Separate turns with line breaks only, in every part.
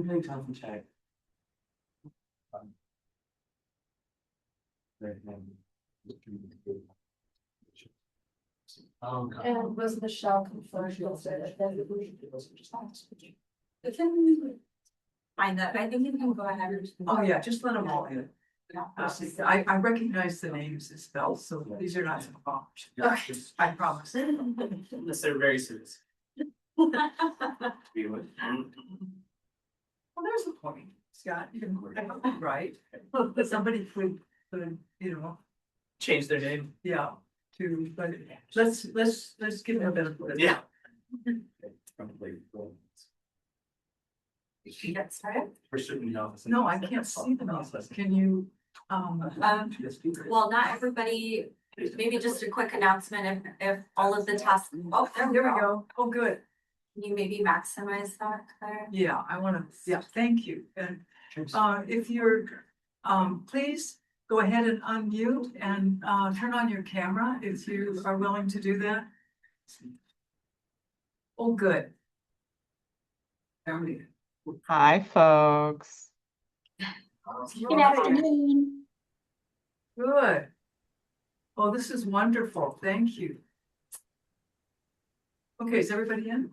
Really tough to check.
And was Michelle confirmed?
Find that, I think you can go ahead and.
Oh, yeah, just let them all in. I recognize the names as spelled, so these are not bombs.
Okay.
I promise.
Unless they're very serious.
Oh,
Well, there's a point, Scott, you can, right? Somebody could, you know,
Change their name.
yeah, to, but let's give them a bit of.
Yeah.
She gets started.
For certain offices.
No, I can't see them. Can you,
Well, not everybody, maybe just a quick announcement if all of the tasks, oh,
there we go. Oh, good.
Can you maybe maximize that, Claire?
Yeah, I wanna, yeah, thank you. And if you're, please go ahead and unmute and turn on your camera if you are willing to do that. Oh, good.
Hi, folks.
Good afternoon.
Good. Oh, this is wonderful. Thank you. Okay, is everybody in?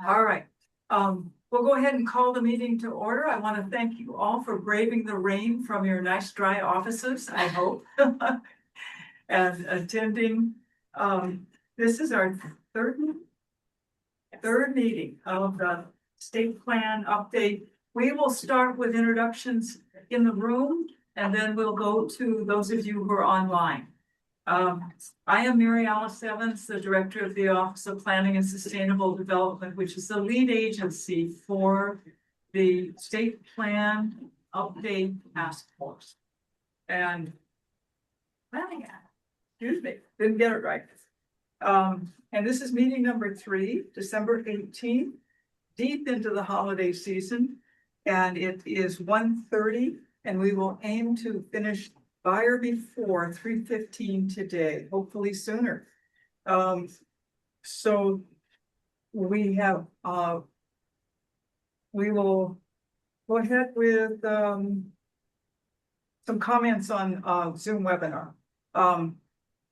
All right. We'll go ahead and call the meeting to order. I want to thank you all for braving the rain from your nice dry offices, I hope. And attending, this is our third meeting of the state plan update. We will start with introductions in the room, and then we'll go to those of you who are online. I am Mary Alice Evans, the Director of the Office of Planning and Sustainable Development, which is the lead agency for the State Plan Update Task Force. And, well, yeah, excuse me, didn't get it right. And this is meeting number 3, December 18th, deep into the holiday season. And it is 1:30, and we will aim to finish by or before 3:15 today, hopefully sooner. So we have, we will go ahead with some comments on Zoom webinar.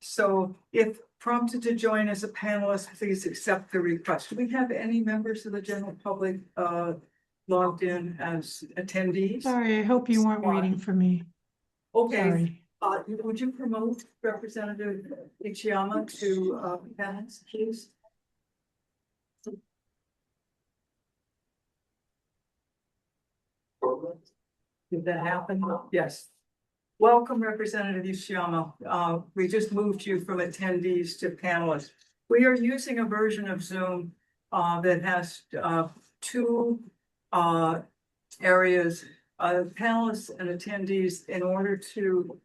So if prompted to join as a panelist, please accept the request. Do we have any members of the general public logged in as attendees?
Sorry, I hope you weren't waiting for me.
Okay,
Sorry.
would you promote Representative Ichiyama to panelists, please? Did that happen? Yes. Welcome, Representative Ichiyama. We just moved you from attendees to panelists. We are using a version of Zoom that has 2 areas, panelists and attendees, in order to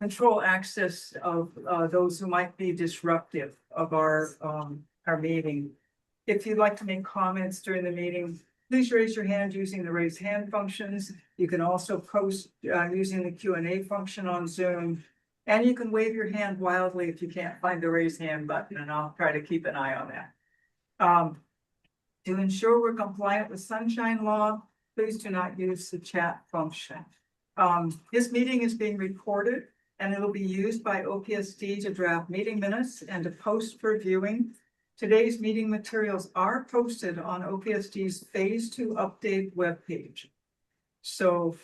control access of those who might be disruptive of our meeting. If you'd like to make comments during the meeting, please raise your hand using the raise hand functions. You can also post using the Q&A function on Zoom. And you can wave your hand wildly if you can't find the raise hand button, and I'll try to keep an eye on that. To ensure we're compliant with sunshine law, please do not use the chat function. This meeting is being recorded, and it'll be used by OPSD to draft meeting minutes and to post for viewing. Today's meeting materials are posted on OPSD's Phase 2 update webpage. So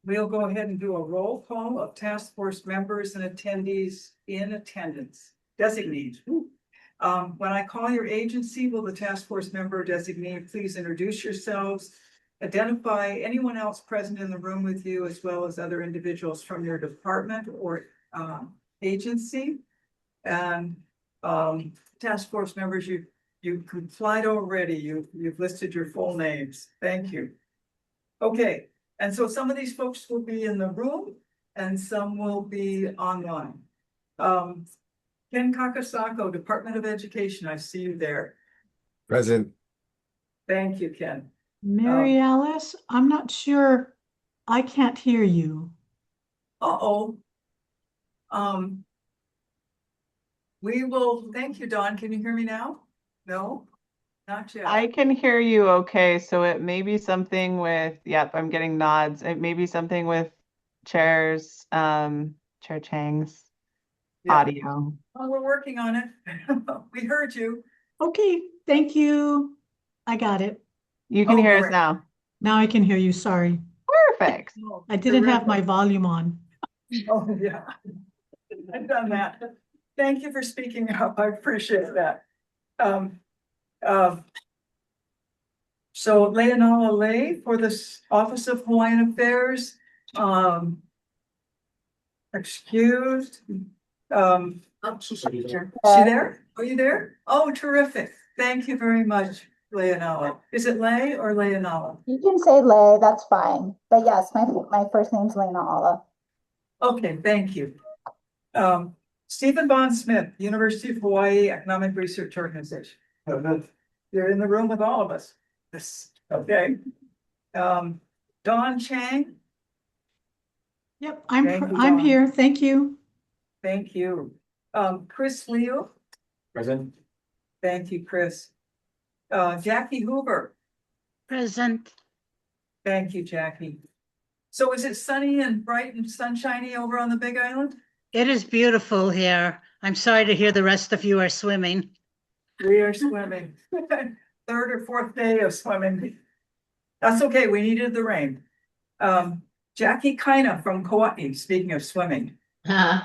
we'll go ahead and do a roll call of task force members and attendees in attendance. Designees. When I call your agency, will the task force member designee please introduce yourselves, identify anyone else present in the room with you, as well as other individuals from your department or agency. And task force members, you complied already. You've listed your full names. Thank you. Okay, and so some of these folks will be in the room and some will be online. Ken Kakasako, Department of Education, I see you there.
Present.
Thank you, Ken.
Mary Alice, I'm not sure. I can't hear you.
Uh-oh. We will, thank you, Dawn. Can you hear me now? No? Not yet.
I can hear you okay, so it may be something with, yep, I'm getting nods. It may be something with Chair's, Chair Chang's
Yeah.
audio.
Well, we're working on it. We heard you.
Okay, thank you. I got it.
You can
Oh,
hear us
great.
now.
Now I can hear you. Sorry.
Perfect.
Oh,
I didn't have
terrific.
my volume on.
Oh, yeah. I've done that. Thank you for speaking up. I appreciate that. Um, so Leonala Lay for this Office of Hawaiian Affairs, excused.
Oh, she's here.
She there? Are you there? Oh, terrific. Thank you very much, Leonala. Is it Lay or Leonala?
You can say Lay, that's fine. But yes, my first name's Lena Alla.
Okay, thank you. Stephen Bond Smith, University of Hawaii Economic Research Organization. You're in the room with all of us. This, okay. Don Chang,
Yep,
Thank you,
I'm
Dawn.
here. Thank you.
thank you. Chris Leo,
Present.
thank you, Chris. Jackie Hoover,
Present.
thank you, Jackie. So is it sunny and bright and sunshiny over on the Big Island?
It is beautiful here. I'm sorry to hear the rest of you are swimming.
We are swimming. Third or fourth day of swimming. That's okay, we needed the rain. Jackie Kina from Kauai, speaking of swimming.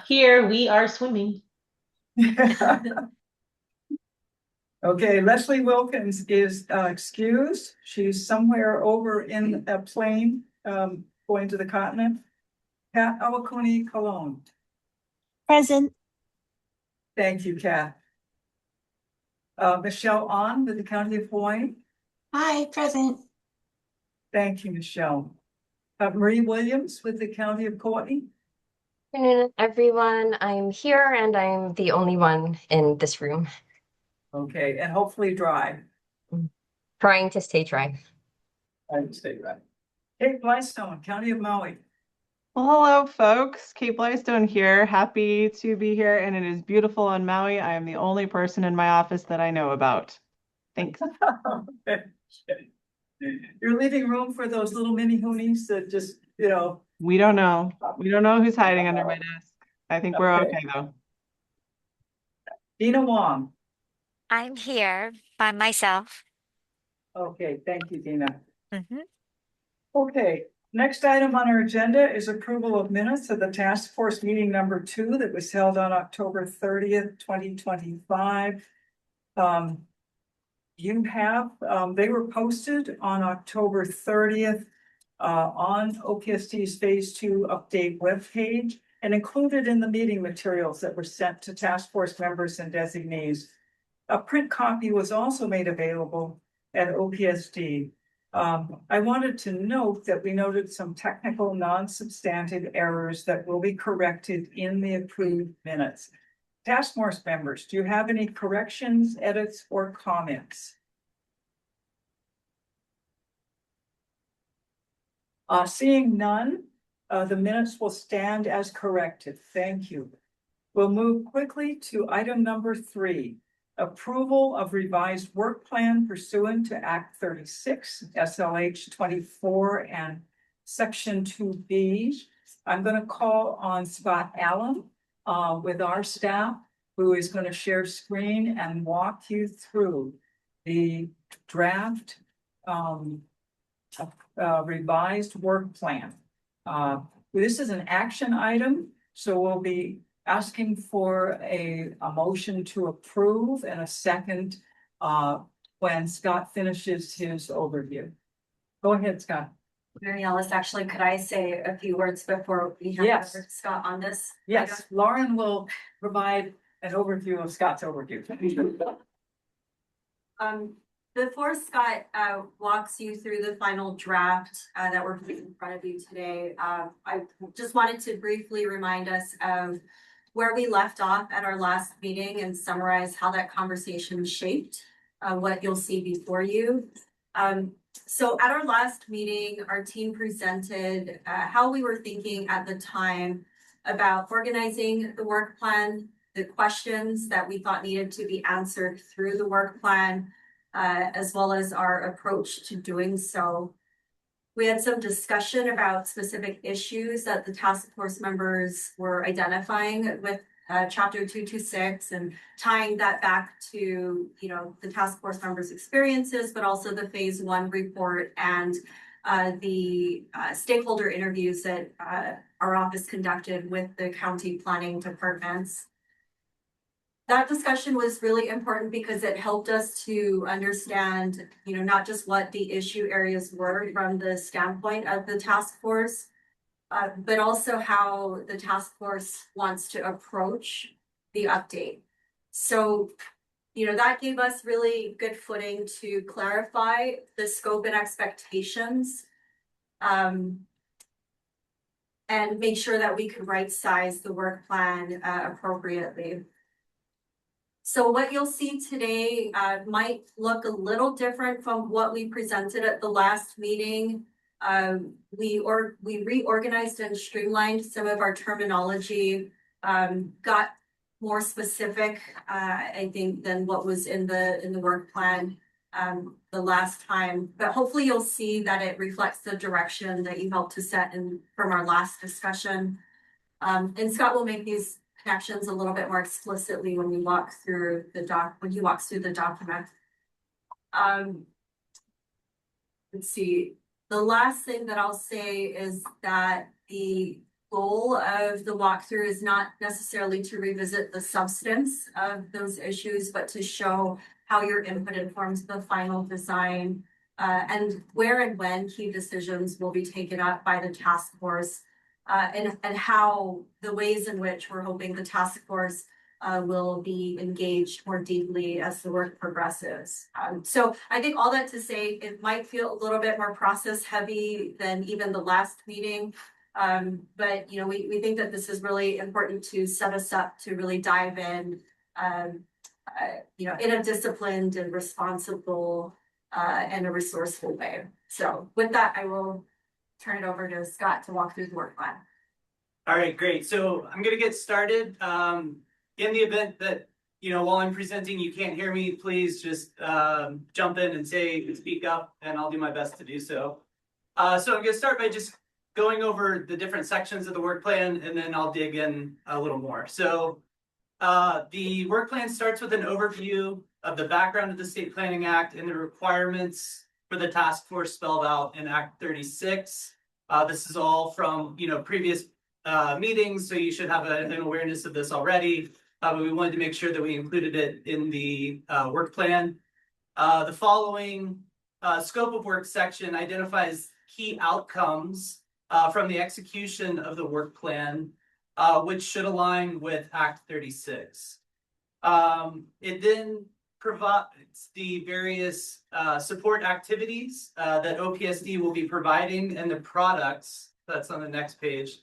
Here we are swimming.
Okay, Leslie Wilkins is excused. She's somewhere over in a plane going to the continent. Pat Awakuni Cologne.
Present.
Thank you, Kat. Michelle On with the County of Hawaii.
Hi, present.
Thank you, Michelle. Marie Williams with the County of Kauai.
Good afternoon, everyone. I'm here and I'm the only one in this room
Okay, and hopefully dry.
trying to stay dry.
I would say right. Kate Blystone, County of Maui.
Well, hello, folks. Kate Blystone here. Happy to be here, and it is beautiful on Maui. I am the only person in my office that I know about. Thanks.
Okay. You're leaving room for those little mini hoonies that just, you know.
We don't know. We don't know who's hiding under my desk. I think we're
Okay.
okay, though.
Dina Wong.
I'm here by myself.
Okay, thank you, Dina.
Mhm.
Okay, next item on our agenda is approval of minutes of the task force meeting number 2 that was held on October 30th, 2025. You have, they were posted on October 30th on OPSD's Phase 2 update webpage and included in the meeting materials that were sent to task force members and designees. A print copy was also made available at OPSD. I wanted to note that we noted some technical non-substantive errors that will be corrected in the approved minutes. Task force members, do you have any corrections, edits, or comments? Seeing none, the minutes will stand as corrected. Thank you. We'll move quickly to item number 3. Approval of revised work plan pursuant to Act 36, SLH 24, and Section 2B. I'm going to call on Scott Allen with our staff, who is going to share screen and walk you through the draft revised work plan. This is an action item, so we'll be asking for a motion to approve and a second when Scott finishes his overview. Go ahead, Scott.
Mary Alice, actually, could I say a few words before we hand
Yes.
over to Scott on this?
Yes, Lauren will provide an overview of Scott's overview.
Before Scott walks you through the final draft that we're putting in front of you today, I just wanted to briefly remind us of where we left off at our last meeting and summarize how that conversation shaped what you'll see before you. So at our last meeting, our team presented how we were thinking at the time about organizing the work plan, the questions that we thought needed to be answered through the work plan, as well as our approach to doing so. We had some discussion about specific issues that the task force members were identifying with chapter 226 and tying that back to, the task force members' experiences, but also the phase 1 report and the stakeholder interviews that our office conducted with the county planning departments. That discussion was really important because it helped us to understand, not just what the issue areas were from the standpoint of the task force, but also how the task force wants to approach the update. So, that gave us really good footing to clarify the scope and expectations, and make sure that we could right size the work plan appropriately. So what you'll see today might look a little different from what we presented at the last meeting. We reorganized and streamlined some of our terminology, got more specific, I think, than what was in the work plan the last time. But hopefully you'll see that it reflects the direction that you helped to set from our last discussion. And Scott will make these connections a little bit more explicitly when he walks through the document. Let's see. The last thing that I'll say is that the goal of the walkthrough is not necessarily to revisit the substance of those issues, but to show how your input informs the final design, and where and when key decisions will be taken up by the task force. And how the ways in which we're hoping the task force will be engaged more deeply as the work progresses. So I think all that to say, it might feel a little bit more process heavy than even the last meeting. But we think that this is really important to set us up to really dive in, in a disciplined and responsible and a resourceful way. So with that, I will turn it over to Scott to walk through the work plan.
All right, great. So I'm going to get started. In the event that, while I'm presenting, you can't hear me, please just jump in and speak up, and I'll do my best to do so. So I'm going to start by just going over the different sections of the work plan, and then I'll dig in a little more. So the work plan starts with an overview of the background of the State Planning Act and the requirements for the task force spelled out in Act 36. This is all from previous meetings, so you should have an awareness of this already. But we wanted to make sure that we included it in the work plan. The following scope of work section identifies key outcomes from the execution of the work plan, which should align with Act 36. It then provides the various support activities that OPSD will be providing and the products, that's on the next page,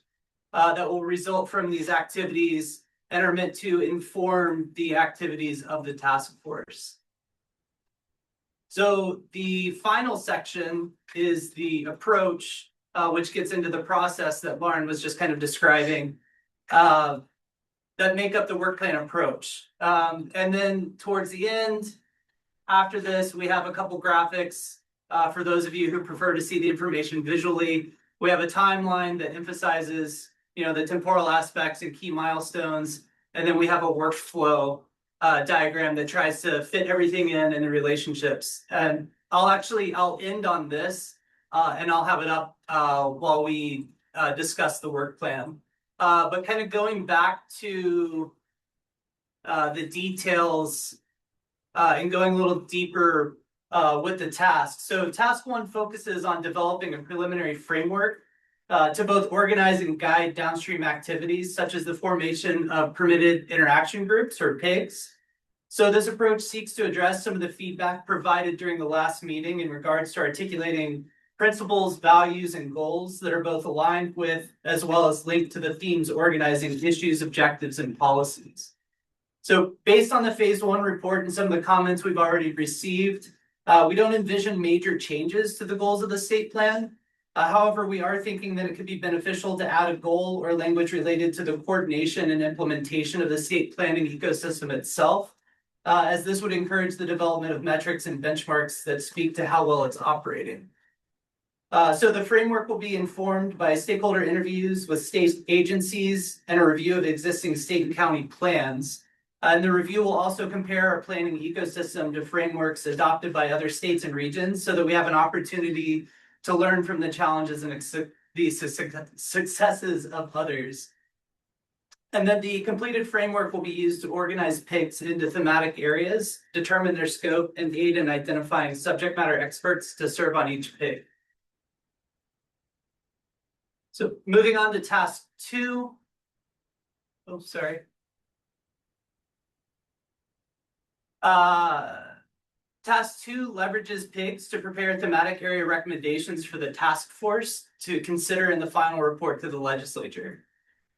that will result from these activities and are meant to inform the activities of the task force. So the final section is the approach, which gets into the process that Lauren was just kind of describing, that make up the work plan approach. And then towards the end, after this, we have a couple graphics for those of you who prefer to see the information visually. We have a timeline that emphasizes the temporal aspects and key milestones. And then we have a workflow diagram that tries to fit everything in the relationships. And I'll end on this and I'll have it up while we discuss the work plan. But kind of going back to the details and going a little deeper with the task. So task 1 focuses on developing a preliminary framework to both organize and guide downstream activities, such as the formation of permitted interaction groups, or PIGs. So this approach seeks to address some of the feedback provided during the last meeting in regards to articulating principles, values, and goals that are both aligned with, as well as linked to the themes organizing issues, objectives, and policies. So based on the phase 1 report and some of the comments we've already received, we don't envision major changes to the goals of the state plan. However, we are thinking that it could be beneficial to add a goal or language related to the coordination and implementation of the state planning ecosystem itself, as this would encourage the development of metrics and benchmarks that speak to how well it's operating. So the framework will be informed by stakeholder interviews with state agencies and a review of existing state and county plans. And the review will also compare our planning ecosystem to frameworks adopted by other states and regions so that we have an opportunity to learn from the challenges and the successes of others. And then the completed framework will be used to organize PIGs into thematic areas, determine their scope, and aid in identifying subject matter experts to serve on each PIG. So moving on to task 2. Oh, sorry. Task 2 leverages PIGs to prepare thematic area recommendations for the task force to consider in the final report to the legislature.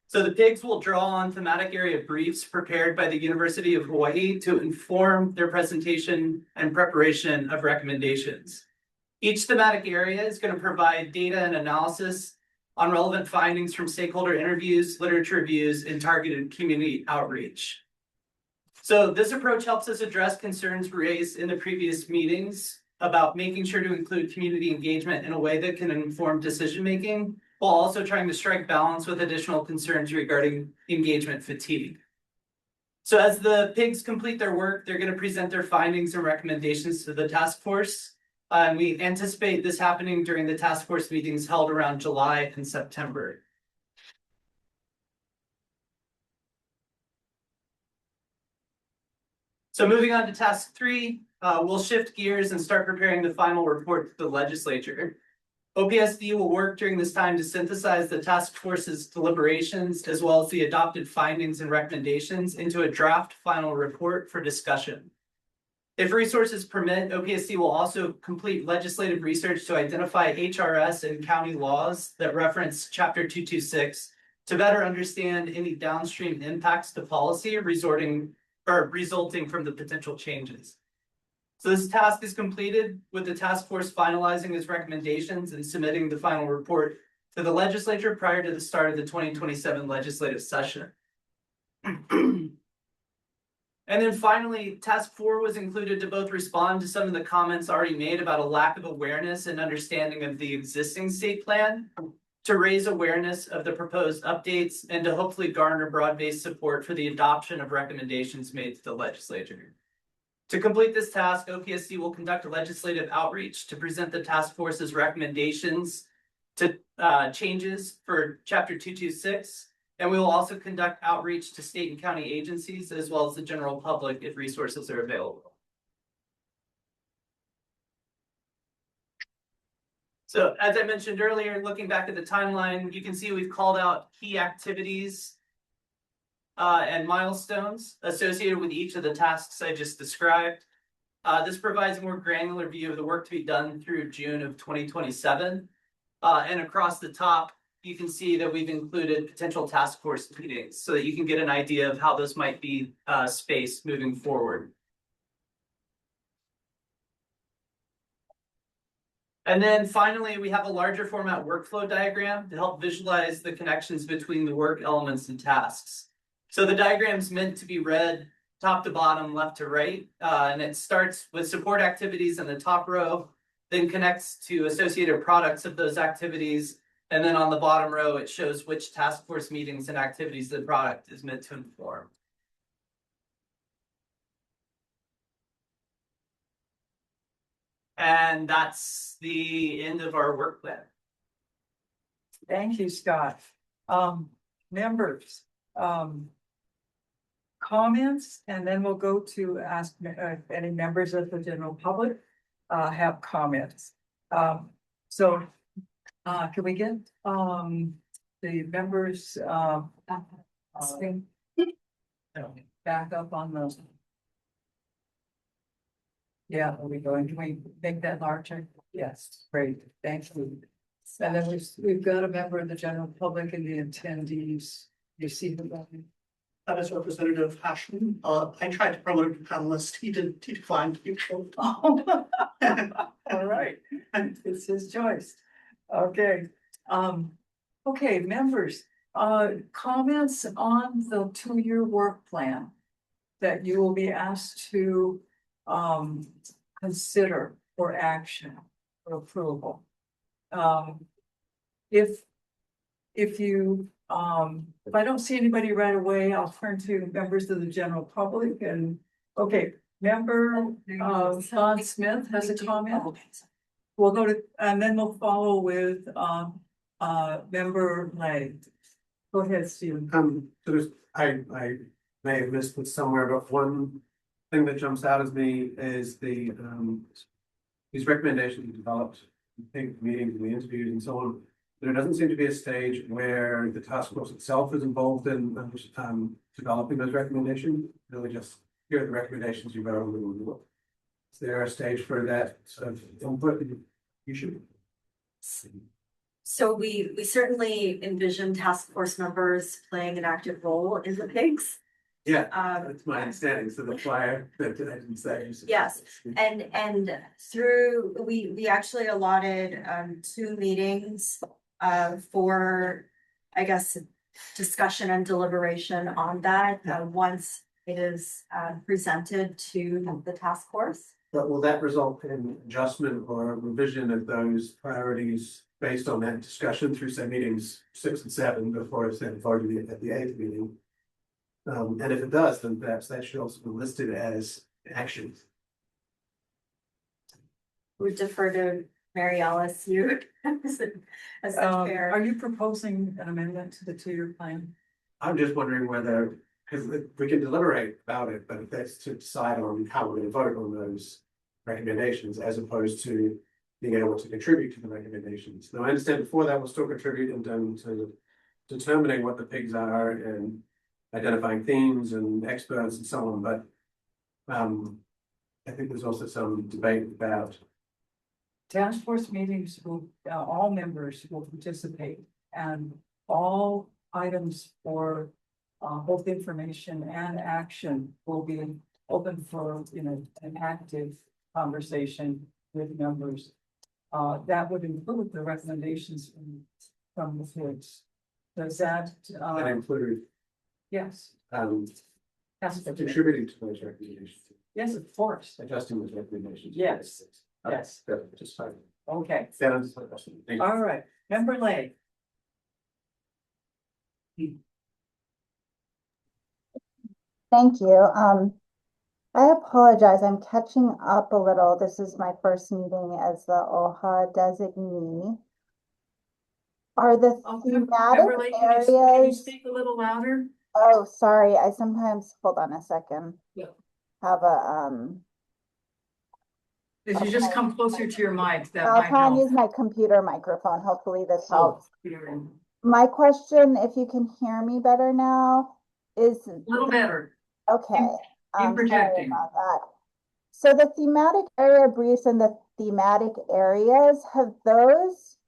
So the PIGs will draw on thematic area briefs prepared by the University of Hawaiʻi to inform their presentation and preparation of recommendations. Each thematic area is going to provide data and analysis on relevant findings from stakeholder interviews, literature reviews, and targeted community outreach. So this approach helps us address concerns raised in the previous meetings about making sure to include community engagement in a way that can inform decision-making, while also trying to strike balance with additional concerns regarding engagement fatigue. So as the PIGs complete their work, they're going to present their findings and recommendations to the task force. And we anticipate this happening during the task force meetings held around July and September. So moving on to task 3, we'll shift gears and start preparing the final report to the legislature. OPSD will work during this time to synthesize the task force's deliberations as well as the adopted findings and recommendations into a draft final report for discussion. If resources permit, OPSD will also complete legislative research to identify HRS and county laws that reference Chapter 226 to better understand any downstream impacts to policy resulting from the potential changes. So this task is completed with the task force finalizing its recommendations and submitting the final report to the legislature prior to the start of the 2027 legislative session. And then finally, task 4 was included to both respond to some of the comments already made about a lack of awareness and understanding of the existing state plan, to raise awareness of the proposed updates, and to hopefully garner broad-based support for the adoption of recommendations made to the legislature. To complete this task, OPSD will conduct a legislative outreach to present the task force's recommendations to changes for Chapter 226. And we will also conduct outreach to state and county agencies as well as the general public if resources are available. So as I mentioned earlier, looking back at the timeline, you can see we've called out key activities and milestones associated with each of the tasks I just described. This provides a more granular view of the work to be done through June of 2027. And across the top, you can see that we've included potential task force meetings so that you can get an idea of how those might be spaced moving forward. And then finally, we have a larger format workflow diagram to help visualize the connections between the work elements and tasks. So the diagram is meant to be read top to bottom, left to right, and it starts with support activities in the top row, then connects to associated products of those activities. And then on the bottom row, it shows which task force meetings and activities the product is meant to inform. And that's the end of our work plan.
Thank you, Scott. Members, comments, and then we'll go to ask if any members of the general public have comments. So can we get the members back up on those? Yeah, are we going? Can we make that larger? Yes, great, thank you. And then we've got a member of the general public and the attendees. You see the
That is Representative Ashman. I tried to promote a panelist. He declined to be shown.
All right, it's his choice. Okay, okay, members, comments on the 2-year work plan. that you will be asked to consider for action or approval. If you, if I don't see anybody right away, I'll turn to members of the general public and, okay, member Don Smith has a comment. We'll go to, and then we'll follow with member Lay. Go ahead, Stephen.
So there's, I may have missed it somewhere, but one thing that jumps out at me is the these recommendations developed, I think, meetings and the interviews and so on. There doesn't seem to be a stage where the task force itself is involved in developing those recommendations. Really just here are the recommendations you go over. Is there a stage for that sort of input? You should.
So we certainly envision task force members playing an active role in the pigs.
Yeah, that's my understanding. So that's why I didn't say.
Yes, and through, we actually allotted 2 meetings for, I guess, discussion and deliberation on that once it is presented to the task force.
But will that result in adjustment or revision of those priorities based on that discussion through, say, meetings 6 and 7 before it's then voted at the 8th meeting? And if it does, then perhaps that should also be listed as actions.
We defer to Mary Alice, you as the chair.
Are you proposing an amendment to the 2-year plan?
I'm just wondering whether, because we can deliberate about it, but that's to decide on how we're going to vote on those recommendations as opposed to being able to contribute to the recommendations. Now, I understand before that we'll still contribute in terms of determining what the pigs are and identifying themes and experts and so on, but I think there's also some debate about
Task force meetings will, all members will participate, and all items for both information and action will be open for, an active conversation with members. That would include the recommendations from the kids. Does that?
that include
Yes.
contributing to those recommendations,
Yes, of course.
adjusting those recommendations.
Yes. Yes.
Just fine.
Okay.
That answers my question. Thank you.
All right. Member Lay.
Thank you. I apologize. I'm catching up a little. This is my first meeting as the OHA designee. Are the
Member Lay,
thematic
can you
areas?
speak a little louder?
Oh, sorry. I sometimes, hold on a second.
Yeah.
Have a,
If you just come closer to your mic, that
I'll
might
try and
help.
use my computer microphone. Hopefully this helps.
A
My question, if you can hear me better now, is.
little better.
Okay.
Keep projecting.
Sorry about that. So the thematic area briefs and the thematic areas, have those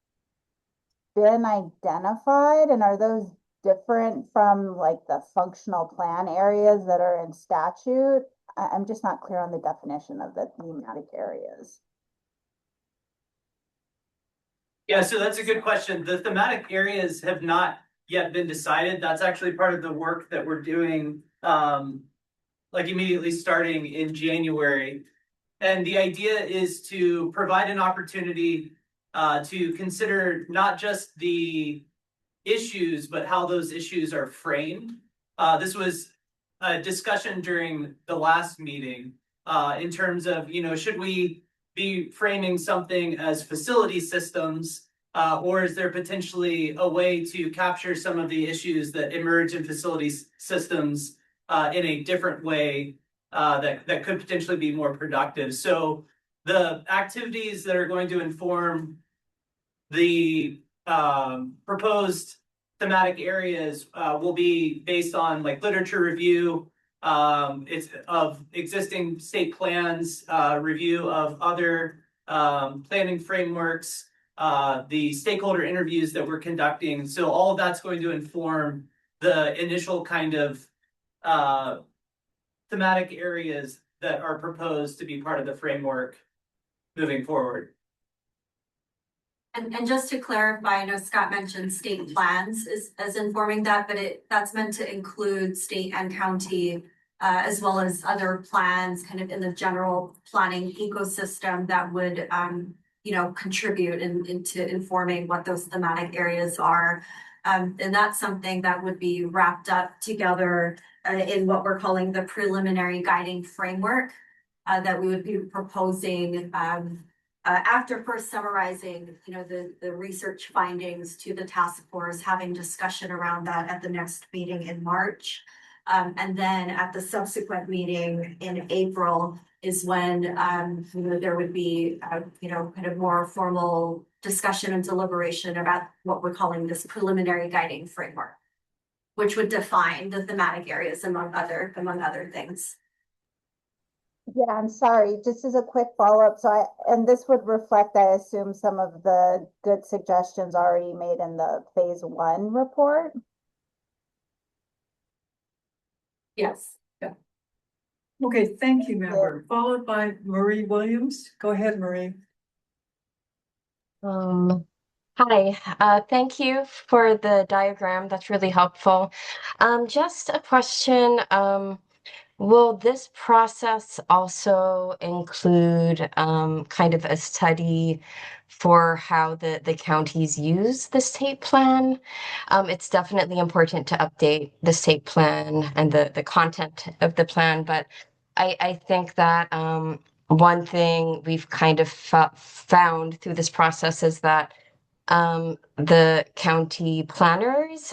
been identified, and are those different from like the functional plan areas that are in statute? I'm just not clear on the definition of the thematic areas.
Yeah, so that's a good question. The thematic areas have not yet been decided. That's actually part of the work that we're doing, like immediately starting in January. And the idea is to provide an opportunity to consider not just the issues, but how those issues are framed. This was a discussion during the last meeting in terms of, should we be framing something as facility systems, or is there potentially a way to capture some of the issues that emerge in facility systems in a different way that could potentially be more productive? So the activities that are going to inform the proposed thematic areas will be based on like literature review, it's of existing state plans, review of other planning frameworks, the stakeholder interviews that we're conducting. So all of that's going to inform the initial kind of thematic areas that are proposed to be part of the framework moving forward.
And just to clarify, I know Scott mentioned state plans as informing that, but that's meant to include state and county as well as other plans kind of in the general planning ecosystem that would, contribute into informing what those thematic areas are. And that's something that would be wrapped up together in what we're calling the preliminary guiding framework that we would be proposing after first summarizing, the research findings to the task force, having discussion around that at the next meeting in March. And then at the subsequent meeting in April is when, there would be, kind of more formal discussion and deliberation about what we're calling this preliminary guiding framework, which would define the thematic areas among other things.
Yeah, I'm sorry, just as a quick follow-up, and this would reflect, I assume, some of the good suggestions already made in the phase 1 report.
Yes.
Yeah. Okay, thank you, member. Followed by Marie Williams. Go ahead, Marie.
Hi, thank you for the diagram. That's really helpful. Just a question. Will this process also include kind of a study for how the counties use the state plan? It's definitely important to update the state plan and the content of the plan, but I think that one thing we've kind of found through this process is that the county planners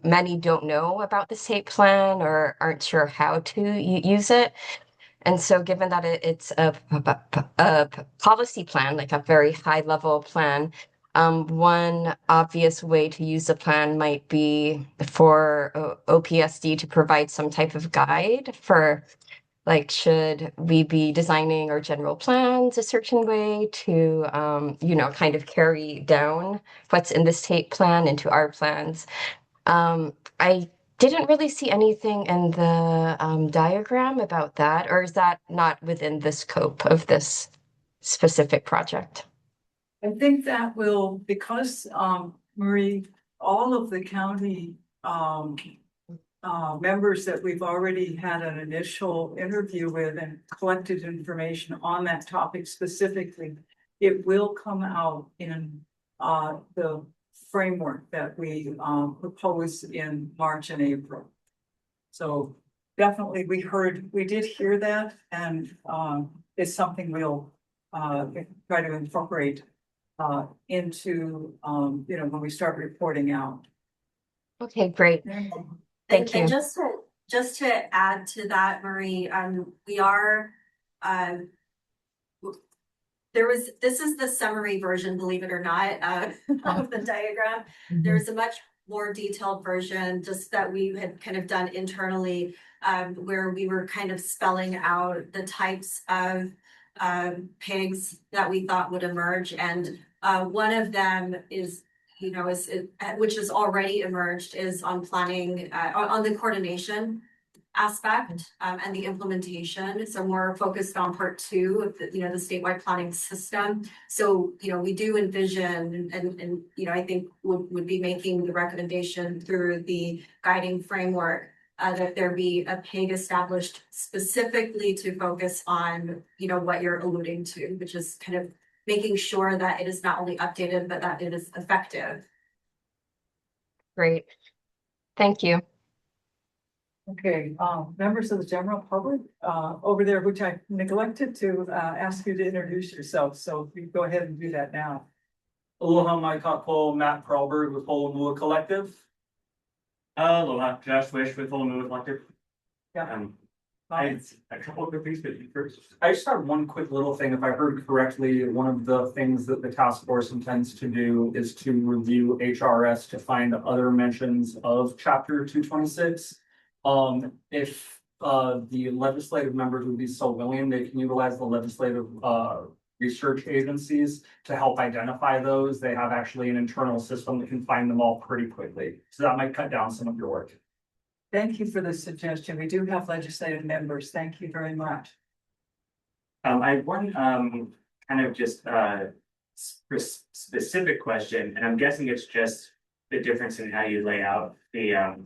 many don't know about the state plan or aren't sure how to use it. And so given that it's a policy plan, like a very high level plan, one obvious way to use the plan might be for OPSD to provide some type of guide for, like, should we be designing our general plans a certain way to, kind of carry down what's in the state plan into our plans? I didn't really see anything in the diagram about that, or is that not within the scope of this specific project?
I think that will, because Marie, all of the county members that we've already had an initial interview with and collected information on that topic specifically, it will come out in the framework that we propose in March and April. So definitely we did hear that, and it's something we'll try to incorporate into when we start reporting out.
Okay, great. Thank you.
And just to add to that, Marie, we are, this is the summary version, believe it or not, of the diagram. There's a much more detailed version just that we had kind of done internally, where we were kind of spelling out the types of pigs that we thought would emerge. And one of them is, which has already emerged, is on planning, on the coordination aspect and the implementation. So more focused on part 2 of the statewide planning system. So, we do envision and I think would be making the recommendation through the guiding framework that there be a pig established specifically to focus on, what you're alluding to, which is kind of making sure that it is not only updated, but that it is effective.
Great. Thank you.
Okay, members of the general public over there, which I neglected to ask you to introduce yourself. So you go ahead and do that now.
Aloha, mai kako, Matt Perlberg with Holomua Collective. Aloha, Josh Wish with Holomua Collective.
Yeah.
A couple of things first. I just have one quick little thing. If I heard correctly, one of the things that the task force intends to do is to review HRS to find other mentions of chapter 226. If the legislative members would be so willing, they can utilize the legislative research agencies to help identify those. They have actually an internal system that can find them all pretty quickly. So that might cut down some of your work.
Thank you for the suggestion. We do have legislative members. Thank you very much.
I have one kind of just specific question, and I'm guessing it's just the difference in how you lay out the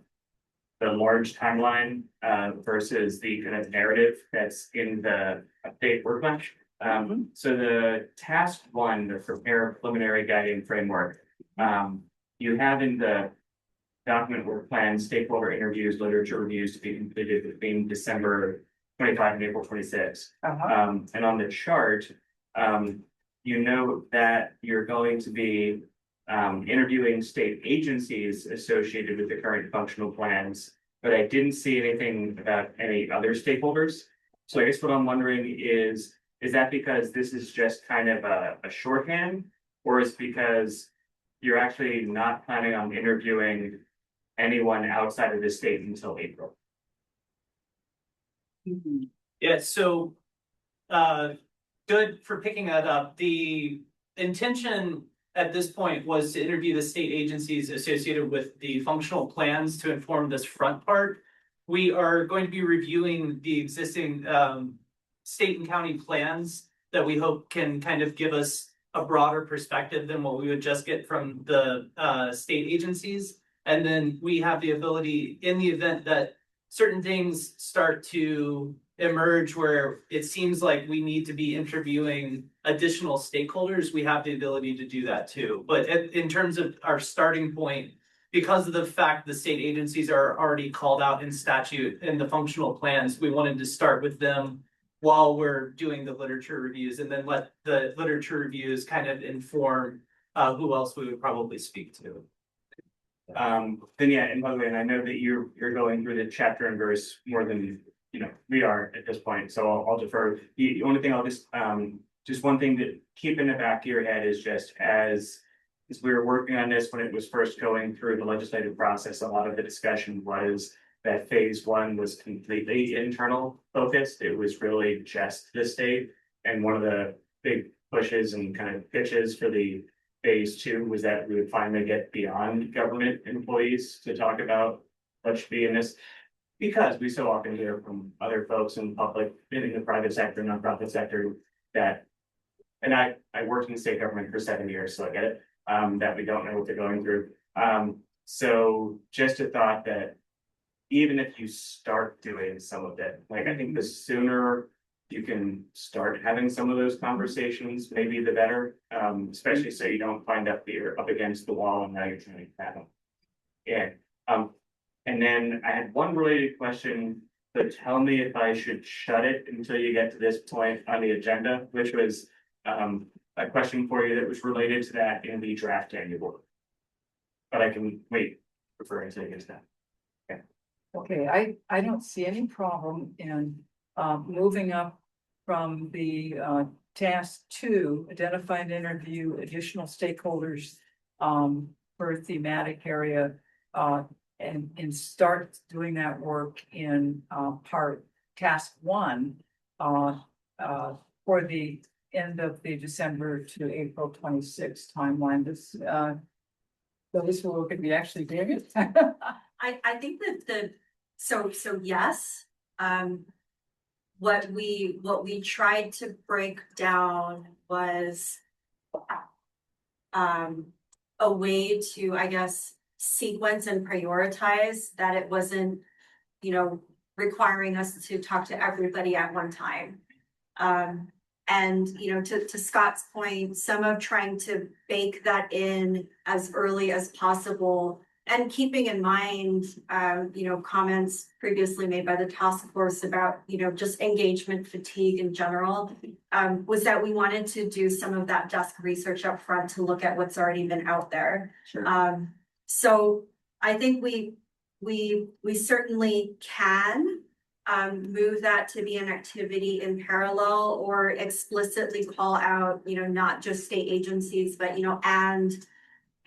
the large timeline versus the kind of narrative that's in the update workbook. So the task one, the prepare preliminary guiding framework, you have in the document work plan, stakeholder interviews, literature reviews to be completed between December 25 and April 26. And on the chart, you note that you're going to be interviewing state agencies associated with the current functional plans, but I didn't see anything about any other stakeholders. So I guess what I'm wondering is that because this is just kind of a shorthand, or is it because you're actually not planning on interviewing anyone outside of the state until April?
Yeah, so good for picking that up. The intention at this point was to interview the state agencies associated with the functional plans to inform this front part. We are going to be reviewing the existing state and county plans that we hope can kind of give us a broader perspective than what we would just get from the state agencies. And then we have the ability, in the event that certain things start to emerge where it seems like we need to be interviewing additional stakeholders, we have the ability to do that too. But in terms of our starting point, because of the fact the state agencies are already called out in statute in the functional plans, we wanted to start with them while we're doing the literature reviews, and then let the literature reviews kind of inform who else we would probably speak to.
Then yeah, and by the way, and I know that you're going through the chapter and verse more than we are at this point, so I'll defer. The only thing I'll just one thing to keep in the back of your head is just as we were working on this when it was first going through the legislative process, a lot of the discussion was that phase one was completely internal focused. It was really just the state, and one of the big pushes and kind of pitches for the phase two was that we would finally get beyond government employees to talk about what should be in this, because we so often hear from other folks in public, in the private sector, nonprofit sector, that, and I worked in state government for 7 years, so I get it, that we don't know what they're going through. So just a thought that even if you start doing some of it, like I think the sooner you can start having some of those conversations, maybe the better, especially so you don't find up you're up against the wall and now you're trying to have them. Yeah. And then I had one related question, but tell me if I should shut it until you get to this point on the agenda, which was a question for you that was related to that in the draft annual. But I can wait referring to against that.
Okay, I don't see any problem in moving up from the task 2, identify and interview additional stakeholders for a thematic area, and start doing that work in task 1 for the end of the December to April 26 timeline. This those who are going to be actually doing it.
I think that so yes, what we tried to break down was a way to, I guess, sequence and prioritize that it wasn't, requiring us to talk to everybody at one time. And to Scott's point, some of trying to bake that in as early as possible, and keeping in mind, comments previously made by the task force about, just engagement fatigue in general, was that we wanted to do some of that desk research up front to look at what's already been out there.
Sure.
So I think we certainly can move that to be an activity in parallel, or explicitly call out, not just state agencies, but, and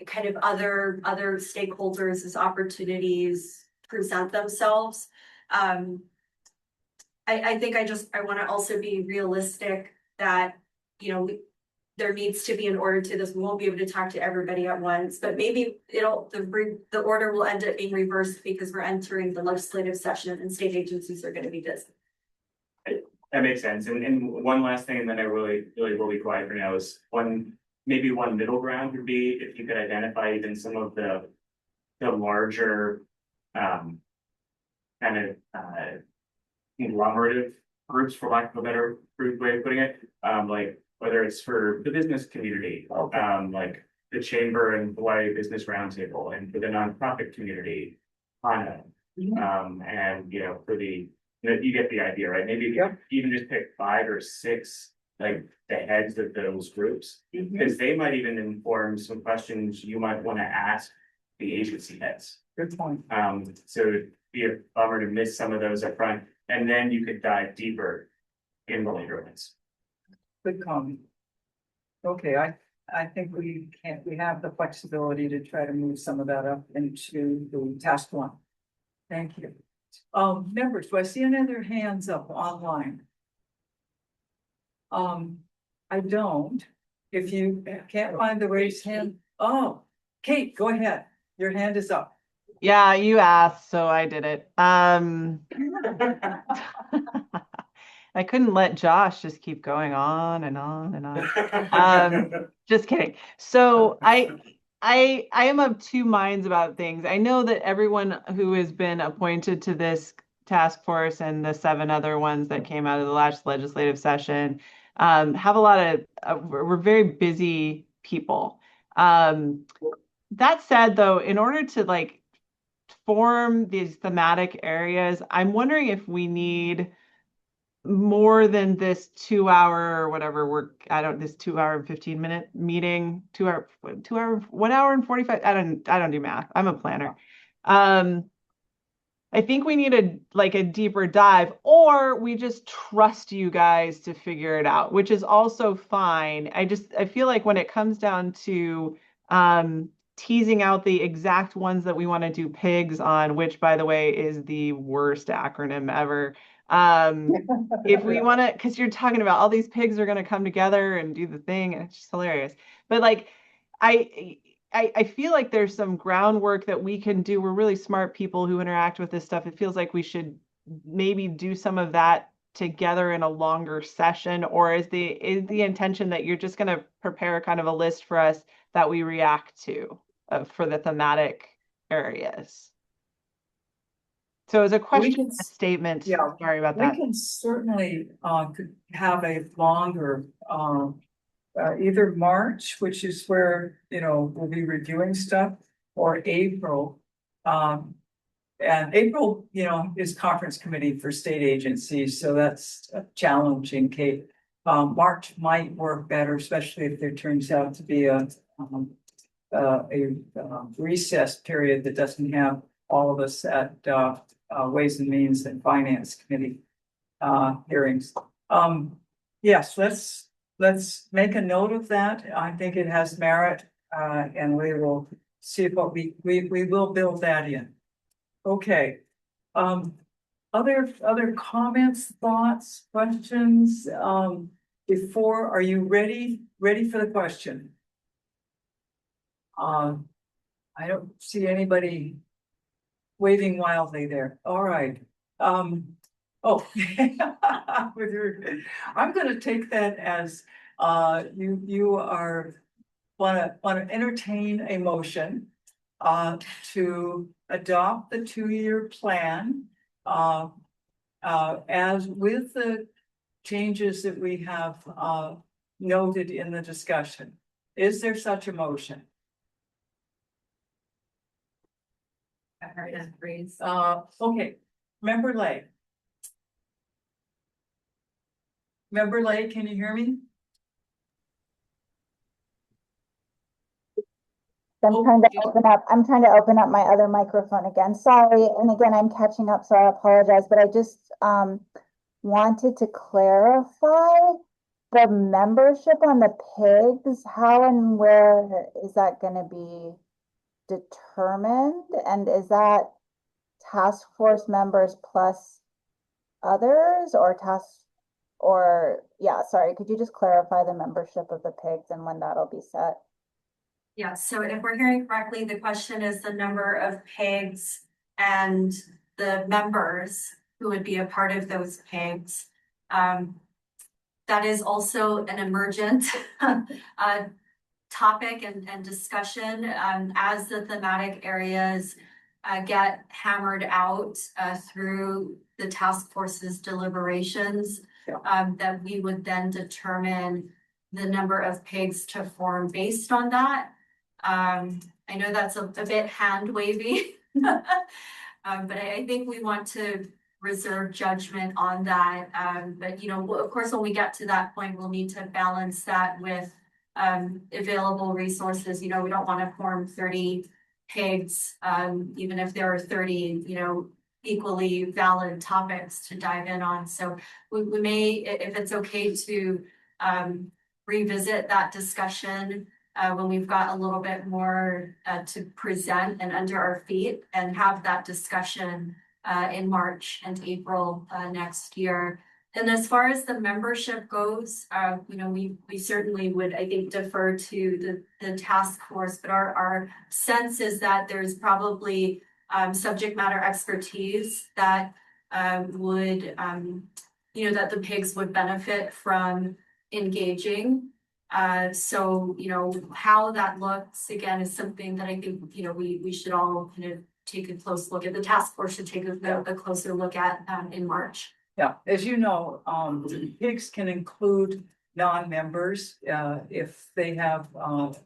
kind of other stakeholders as opportunities present themselves. I think I want to also be realistic that, there needs to be an order to this. We won't be able to talk to everybody at once, but maybe the order will end up being reversed because we're entering the legislative session and state agencies are going to be busy.
That makes sense. And one last thing, and then I really will be quiet for now, is maybe one middle ground would be if you could identify even some of the larger kind of conglomerative groups, for lack of a better way of putting it. Like whether it's for the business community, like the Chamber and Hawaii Business Roundtable, and for the nonprofit community, HANA. And for the, you get the idea, right? Maybe even just pick 5 or 6, like the heads of those groups, because they might even inform some questions you might want to ask the agency heads.
Good point.
So it'd be a bummer to miss some of those up front, and then you could dive deeper in the later ones.
Good comment. Okay, I think we have the flexibility to try to move some of that up into the task 1. Thank you. Members, do I see any other hands up online? I don't. If you can't find the raised hand, Kate, go ahead. Your hand is up.
Yeah, you asked, so I did it. I couldn't let Josh just keep going on and on and on. Just kidding. So I am of 2 minds about things. I know that everyone who has been appointed to this task force and the 7 other ones that came out of the last legislative session have a lot of, we're very busy people. That said, though, in order to form these thematic areas, I'm wondering if we need more than this 2 hour or whatever this 2 hour and 15-minute meeting, 1 hour and 45. I don't do math. I'm a planner. I think we need a deeper dive, or we just trust you guys to figure it out, which is also fine. I feel like when it comes down to teasing out the exact ones that we want to do pigs on, which by the way is the worst acronym ever. If we want to, because you're talking about all these pigs are going to come together and do the thing, and it's just hilarious. But I feel like there's some groundwork that we can do. We're really smart people who interact with this stuff. It feels like we should maybe do some of that together in a longer session, or is the intention that you're just going to prepare kind of a list for us that we react to for the thematic areas? So as a question, a statement.
Yeah,
sorry about that.
We can certainly have a longer either March, which is where we'll be reviewing stuff, or April. And April, is conference committee for state agencies, so that's challenging, Kate. March might work better, especially if there turns out to be a recess period that doesn't have all of us at Ways and Means and Finance Committee hearings. Yes, let's make a note of that. I think it has merit, and we will see what we will build that in. Okay. Other comments, thoughts, questions? Are you ready for the question? I don't see anybody waving wildly there. All right. I'm going to take that as you want to entertain a motion to adopt the 2-year plan as with the changes that we have noted in the discussion. Is there such a motion? Okay, Member Lay. Member Lay, can you hear me?
I'm trying to open up my other microphone again. Sorry. And again, I'm catching up, so I apologize, but I just wanted to clarify the membership on the pigs. How and where is that going to be determined? And is that task force members plus others, sorry, could you just clarify the membership of the pigs and when that'll be set?
Yeah, so if we're hearing correctly, the question is the number of pigs and the members who would be a part of those pigs. That is also an emergent topic and discussion as the thematic areas get hammered out through the task force's deliberations. That we would then determine the number of pigs to form based on that. I know that's a bit hand wavy. But I think we want to reserve judgment on that. But you know, of course, when we get to that point, we'll need to balance that with available resources. You know, we don't want to form 30 pigs, even if there are 30, you know, equally valid topics to dive in on. So we may, if it's okay to revisit that discussion when we've got a little bit more to present and under our feet, and have that discussion in March and April next year. And as far as the membership goes, you know, we certainly would, I think, defer to the task force, but our sense is that there's probably subject matter expertise that would, you know, that the pigs would benefit from engaging. So, you know, how that looks, again, is something that I think, you know, we should all kind of take a close look at. The task force should take a closer look at in March.
Yeah, as you know, pigs can include non-members if they have,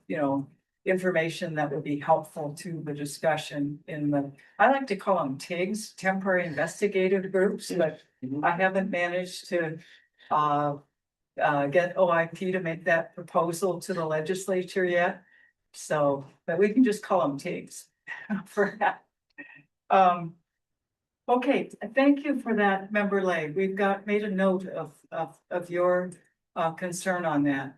you know, information that would be helpful to the discussion in the, I like to call them TIGs, temporary investigative groups, but I haven't managed to get OIP to make that proposal to the legislature yet. So, but we can just call them TIGs for that. Okay, thank you for that, Member Lay. We've made a note of your concern on that.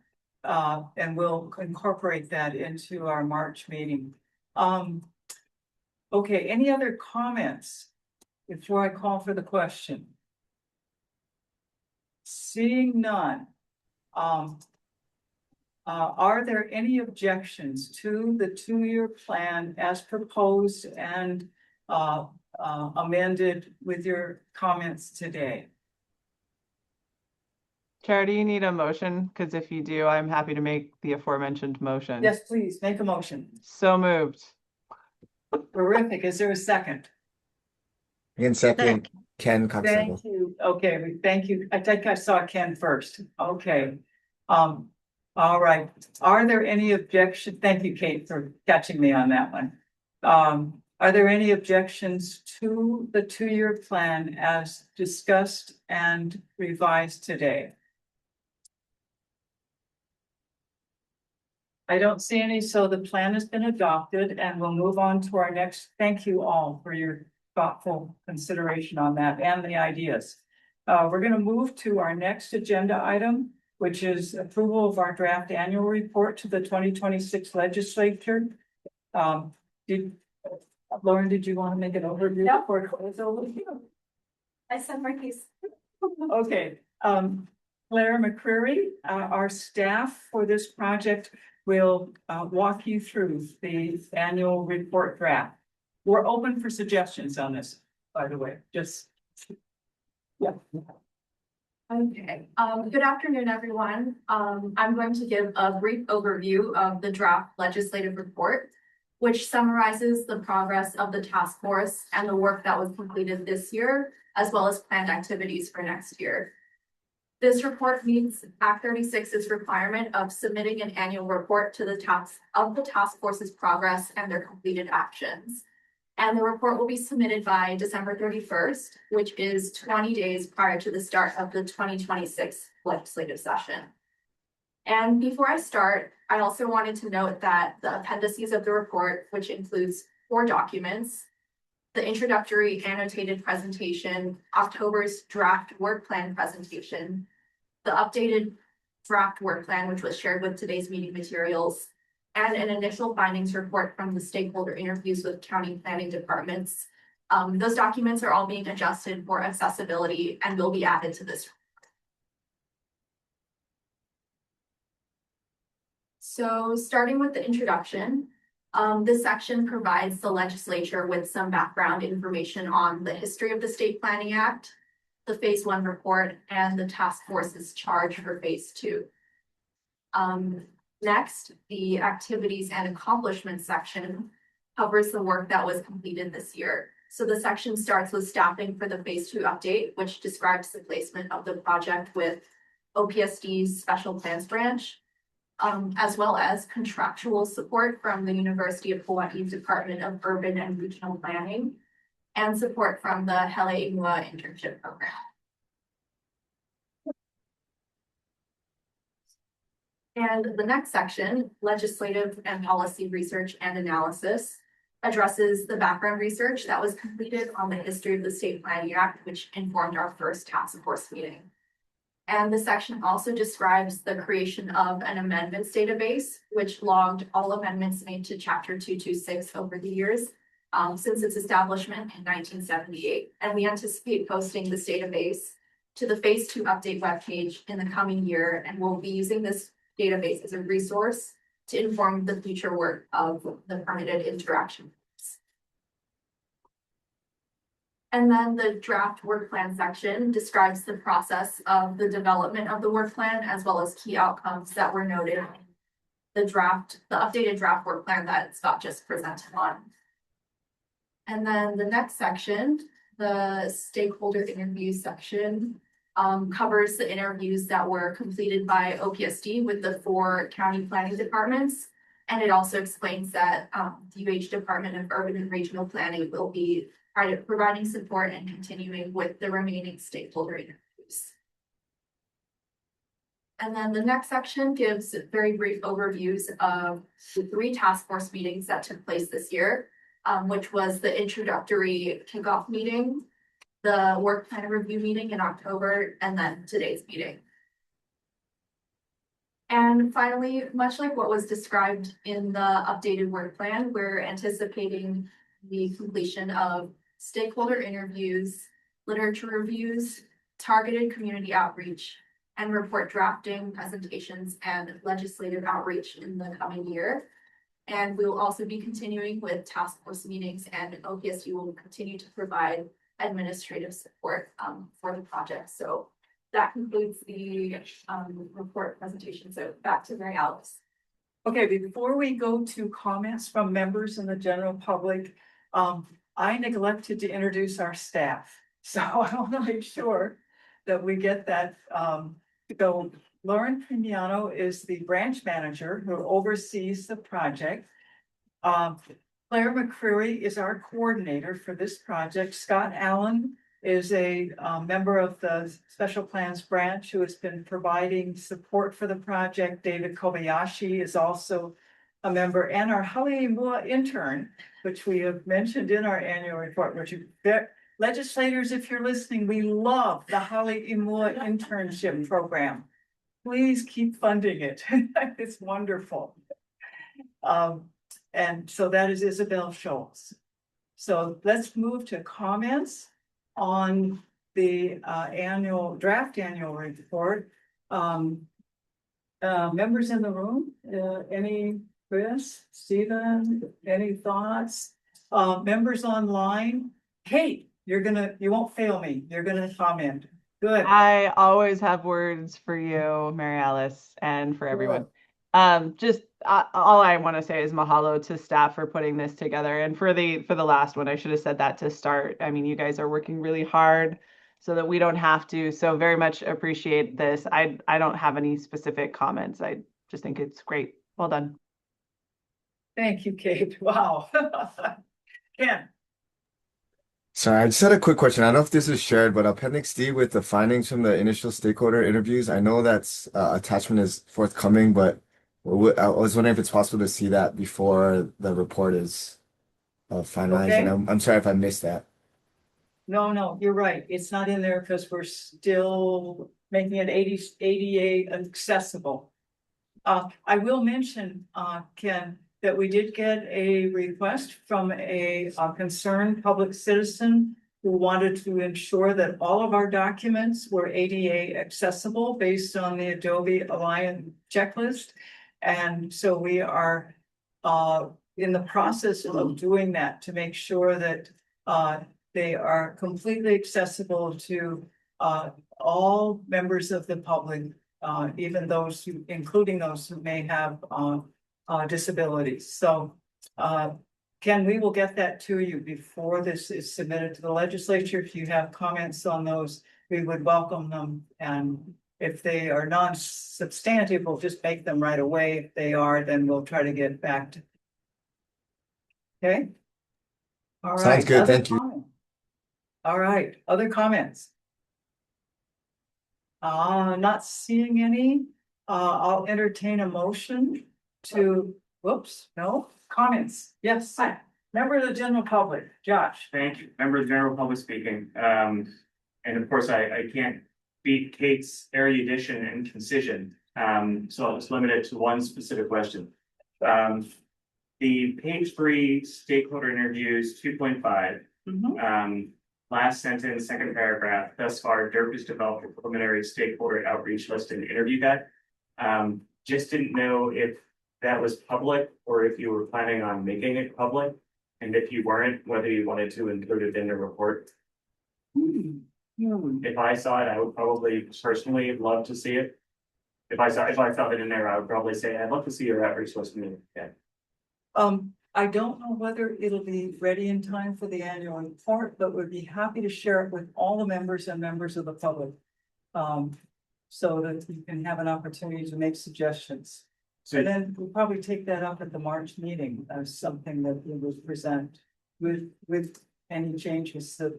And we'll incorporate that into our March meeting. Okay, any other comments before I call for the question? Seeing none. Are there any objections to the 2-year plan as proposed and amended with your comments today?
Chair, do you need a motion? Because if you do, I'm happy to make the aforementioned motion.
Yes, please, make a motion.
So moved.
Terrific. Is there a second?
In second, Ken Coxwell.
Thank you. Okay, thank you. I think I saw Ken first. Okay. All right. Are there any objections? Thank you, Kate, for catching me on that one. Are there any objections to the 2-year plan as discussed and revised today? I don't see any, so the plan has been adopted, and we'll move on to our next. Thank you all for your thoughtful consideration on that and the ideas. We're going to move to our next agenda item, which is approval of our draft annual report to the 2026 legislature. Lauren, did you want to make an overview?
No.
Before it goes over to you?
I sent my piece.
Okay, Claire McCreary, our staff for this project will walk you through the annual report draft. We're open for suggestions on this, by the way, just. Yeah.
Okay, good afternoon, everyone. I'm going to give a brief overview of the draft legislative report, which summarizes the progress of the task force and the work that was completed this year, as well as planned activities for next year. This report meets Act 36's requirement of submitting an annual report to the task force's progress and their completed actions. And the report will be submitted by December 31st, which is 20 days prior to the start of the 2026 legislative session. And before I start, I also wanted to note that the appendices of the report, which includes 4 documents, the introductory annotated presentation, October's draft work plan presentation, the updated draft work plan, which was shared with today's meeting materials, and an initial findings report from the stakeholder interviews with county planning departments. Those documents are all being adjusted for accessibility and will be added to this. So starting with the introduction, this section provides the legislature with some background information on the history of the State Planning Act, the Phase 1 report, and the task force's charge for Phase 2. Next, the activities and accomplishments section covers the work that was completed this year. So the section starts with staffing for the phase 2 update, which describes the placement of the project with OPSD's special plans branch, as well as contractual support from the University of Hawaii Department of Urban and Regional Planning, and support from the Hawaiʻi internship program. And the next section, legislative and policy research and analysis, addresses the background research that was completed on the history of the State Planning Act, which informed our first task force meeting. And the section also describes the creation of an amendments database, which logged all amendments made to Chapter 226 over the years since its establishment in 1978. And we anticipate posting this database to the Phase 2 update webpage in the coming year, and we'll be using this database as a resource to inform the future work of the permitted interaction. And then the draft work plan section describes the process of the development of the work plan, as well as key outcomes that were noted in the updated draft work plan that Scott just presented on. And then the next section, the stakeholder interview section, covers the interviews that were completed by OPSD with the 4 county planning departments. And it also explains that the UH Department of Urban and Regional Planning will be providing support and continuing with the remaining stakeholder interviews. And then the next section gives very brief overviews of the 3 task force meetings that took place this year, which was the introductory kickoff meeting, the work plan review meeting in October, and then today's meeting. And finally, much like what was described in the updated work plan, we're anticipating the completion of stakeholder interviews, literature reviews, targeted community outreach, and report drafting, presentations, and legislative outreach in the coming year. And we will also be continuing with task force meetings, and OPSD will continue to provide administrative support for the project. So that concludes the report presentation. So back to Mary Alice.
Okay, before we go to comments from members and the general public, I neglected to introduce our staff. So I want to make sure that we get that to go. Lauren Primiano is the branch manager who oversees the project. Claire McCreary is our coordinator for this project. Scott Allen is a member of the Special Plans Branch who has been providing support for the project. David Kobayashi is also a member, and our Hawaiʻi intern, which we have mentioned in our annual report, which legislators, if you're listening, we love the Hawaiʻi internship program. Please keep funding it. It's wonderful. And so that is Isabel Schultz. So let's move to comments on the draft annual report. Members in the room, Chris, Stephen, any thoughts? Members online, Kate, you won't fail me. You're gonna comment. Good.
I always have words for you, Mary Alice, and for everyone. All I want to say is mahalo to staff for putting this together, and for the last one, I should have said that to start. I mean, you guys are working really hard so that we don't have to. So very much appreciate this. I don't have any specific comments. I just think it's great. Well done.
Thank you, Kate. Wow. Ken.
Sorry, I just had a quick question. I don't know if this is shared, but Appendix D with the findings from the initial stakeholder interviews, I know that's attachment is forthcoming, but I was wondering if it's possible to see that before the report is finalized.
Okay.
And I'm sorry if I missed that.
No, you're right. It's not in there because we're still making it ADA accessible. I will mention, Ken, that we did get a request from a concerned public citizen who wanted to ensure that all of our documents were ADA accessible based on the Adobe Alliance checklist. And so we are in the process of doing that to make sure that they are completely accessible to all members of the public, even those including those who may have disabilities. So Ken, we will get that to you before this is submitted to the legislature. If you have comments on those, we would welcome them. And if they are non-substantive, we'll just make them right away. If they are, then we'll try to get back to. Okay? All right.
Sounds good,
other
thank you.
comments? All right, other comments? Not seeing any. I'll entertain a motion to, whoops, no, comments. Yes, member of the general public, Josh.
Thank you, member of the general public speaking. And of course, I can't beat Kate's erudition and concision. So I'll just limit it to one specific question. The page 3 stakeholder interviews 2.5. Last sentence, second paragraph, thus far, DERP has developed a preliminary stakeholder outreach list and interview guide. Just didn't know if that was public or if you were planning on making it public. And if you weren't, whether you wanted to include it in the report. If I saw it, I would probably personally love to see it. If I saw it in there, I would probably say, I'd love to see your outreach list. Yeah.
I don't know whether it'll be ready in time for the annual report, but would be happy to share it with all the members and members of the public. So that you can have an opportunity to make suggestions. And then we'll probably take that up at the March meeting as something that we will present with any changes that,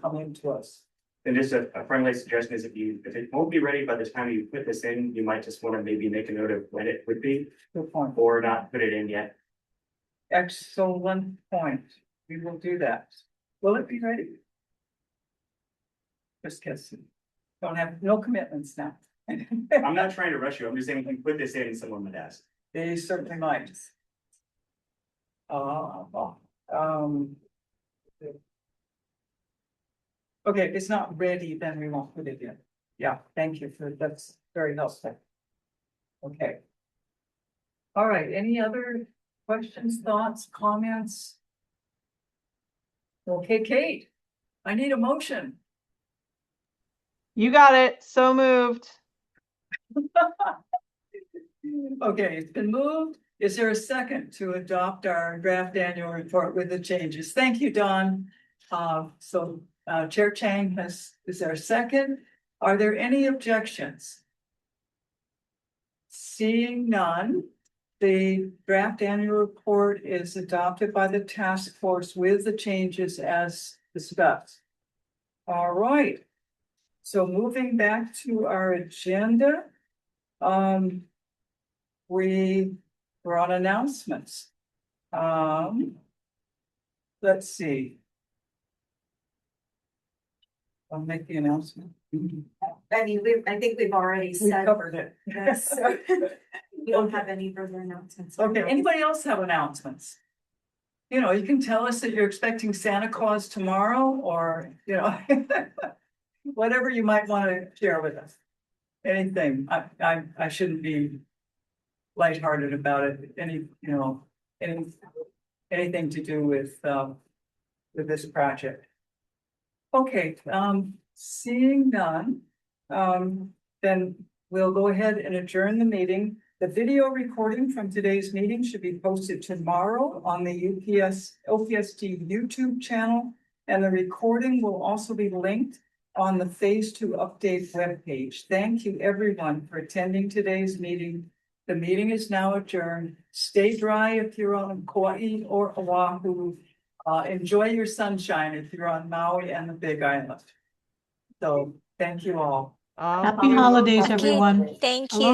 come into us.
And just a friendly suggestion is if it won't be ready by the time you put this in, you might just want to maybe make a note of when it would be.
Good point.
Or not put it in yet.
Excellent point. We will do that. Will it be ready? Just guessing. Don't have no commitments now.
I'm not trying to rush you. I'm just saying if you put this in, someone would ask.
They certainly might. Okay, if it's not ready, then we won't put it in. Yeah, thank you for that's very helpful. Okay. All right, any other questions, thoughts, comments? Okay, Kate, I need a motion.
You got it. So moved.
Okay, it's been moved. Is there a second to adopt our draft annual report with the changes? Thank you, Don. Chair Chang is there a second? Are there any objections? Seeing none, the draft annual report is adopted by the task force with the changes as discussed. All right. So moving back to our agenda, we were on announcements. Let's see. I'll make the announcement.
I mean, I think we've already
We
said
covered it.
this, so we don't have any further announcements.
Okay, anybody else have announcements? You can tell us that you're expecting Santa Claus tomorrow or, whatever you might want to share with us. Anything. I shouldn't be lighthearted about it. Anything to do with this project. Okay, seeing none, then we'll go ahead and adjourn the meeting. The video recording from today's meeting should be posted tomorrow on the OPSD YouTube channel, and the recording will also be linked on the Phase 2 update webpage. Thank you, everyone, for attending today's meeting. The meeting is now adjourned. Stay dry if you're on Kauai or Oahu. Enjoy your sunshine if you're on Maui and the Big Island. So thank you all.
Happy holidays, everyone.
Thank you.
Aloha.